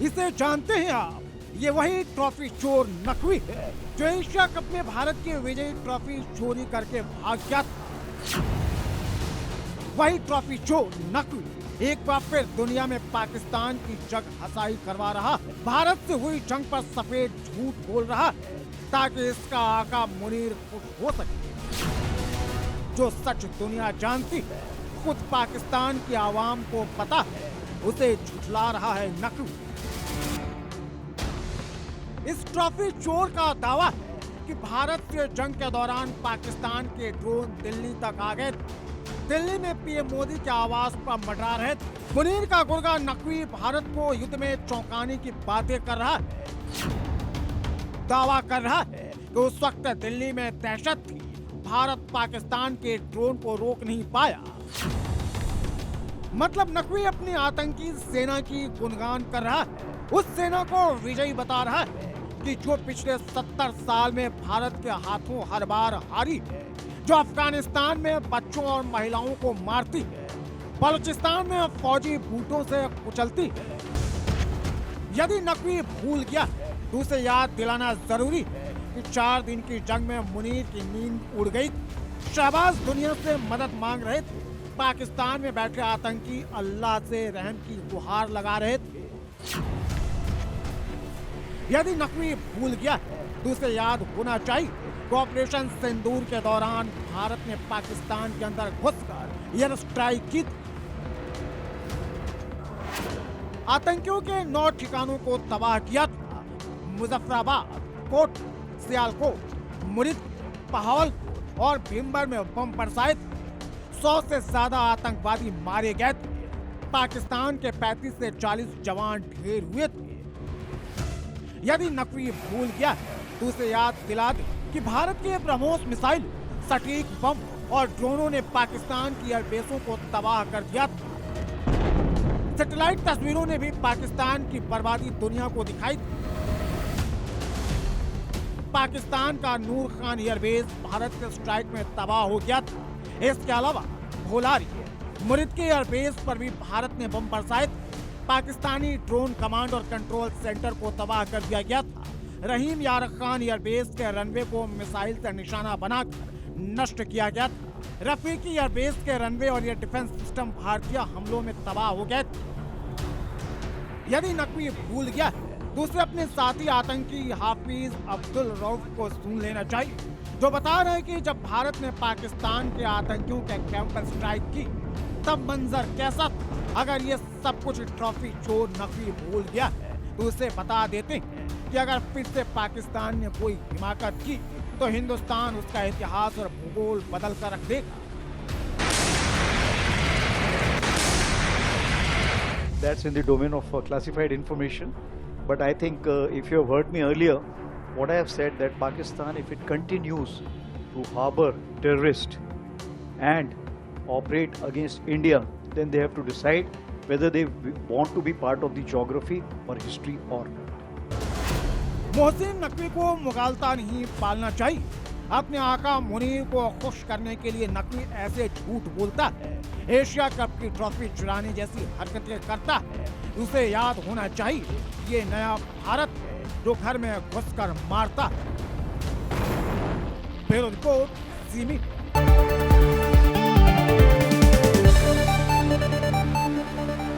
इसे जानते हैं आप? ये वही ट्रॉफी चोर नकवी है जो एशिया कप में भारत की विजयी ट्रॉफी चोरी करके भाग गया था। वही ट्रॉफी चोर नकवी एक बार फिर दुनिया में पाकिस्तान की जग हसाई करवा रहा है। भारत से हुई जंग पर सफेद झूठ बोल रहा है ताकि इसका आका मुनीर खुश हो सके। जो सच दुनिया जानती है, खुद पाकिस्तान की आवाम को पता है, उसे झुठला रहा है नकवी। इस ट्रॉफी चोर का दावा है कि भारत से जंग के दौरान पाकिस्तान के ड्रोन दिल्ली तक आ गए थे। दिल्ली में पीएम मोदी के आवास पर मंडरा रहे थे। मुनीर का गुर्गा नकवी भारत को युद्ध में चौंकाने की बातें कर रहा है। दावा कर रहा है कि उस वक्त दिल्ली में दहशत थी, भारत पाकिस्तान के ड्रोन को रोक नहीं पाया। मतलब नकवी अपनी आतंकी सेना की गुणगान कर रहा है, उस सेना को विजयी बता रहा है कि जो पिछले 70 साल में भारत के हाथों हर बार हारी है, जो अफगानिस्तान में बच्चों और महिलाओं को मारती है, बलूचिस्तान में फौजी बूटों से कुचलती है। यदि नकवी भूल गया है तो उसे याद दिलाना जरूरी है कि 4 दिन की जंग में मुनीर की नींद उड़ गई। शहबाज दुनिया से मदद मांग रहे थे, पाकिस्तान में बैठे आतंकी अल्लाह से रहम की गुहार लगा रहे थे। यदि नकवी भूल गया है तो उसे याद होना चाहिए कि ऑपरेशन सिंदूर के दौरान भारत ने पाकिस्तान के अंदर घुसकर एयर स्ट्राइक की थी। आतंकियों के 9 ठिकानों को तबाह किया था। मुजफ्फराबाद, कोट, सियालकोट, मुरीद, बहावलपुर और भीमबर में बम बरसाए थे। 100 से ज्यादा आतंकवादी मारे गए थे। पाकिस्तान के 35 से 40 जवान ढेर हुए थे। यदि नकवी भूल गया है तो उसे याद दिला दे कि भारत के ब्रह्मोस मिसाइल, सटीक बम और ड्रोनों ने पाकिस्तान की एयरबेसों को तबाह कर दिया था। सैटेलाइट तस्वीरों ने भी पाकिस्तान की बर्बादी दुनिया को दिखाई थी। पाकिस्तान का नूर खान एयरबेस भारत के स्ट्राइक में तबाह हो गया था। इसके अलावा भोलारी, मुरीद के एयरबेस पर भी भारत ने बम बरसाए थे। पाकिस्तानी ड्रोन कमांड और कंट्रोल सेंटर को तबाह कर दिया गया था। रहीम यार खान एयरबेस के रनवे को मिसाइल से निशाना बनाकर नष्ट किया गया था। रफीकी एयरबेस के रनवे और एयर डिफेंस सिस्टम भारतीय हमलों में तबाह हो गए थे। यदि नकवी भूल गया है तो उसे अपने साथी आतंकी हाफिज अब्दुल रऊफ को सुन लेना चाहिए, जो बता रहे हैं कि जब भारत ने पाकिस्तान के आतंकियों के कैंप पर स्ट्राइक की तब मंजर कैसा था। अगर ये सब कुछ ट्रॉफी चोर नकवी भूल गया है तो उसे बता देते हैं कि अगर फिर से पाकिस्तान ने कोई हिमाकत की तो हिंदुस्तान उसका इतिहास और भूगोल बदल कर रख देगा। That's in the domain of classified information. But I think if you have heard me earlier, what I have said that Pakistan, if it continues to harbor terrorists and operate against India, then they have to decide whether they want to be part of the geography or history or not. Mohsin Naqvi को मुगालता नहीं पालना चाहिए। अपने आका मुनीर को खुश करने के लिए नकवी ऐसे झूठ बोलता है, एशिया कप की ट्रॉफी चुराने जैसी हरकतें करता है। उसे याद होना चाहिए ये नया भारत है जो घर में घुसकर मारता है। Bureau report, semi.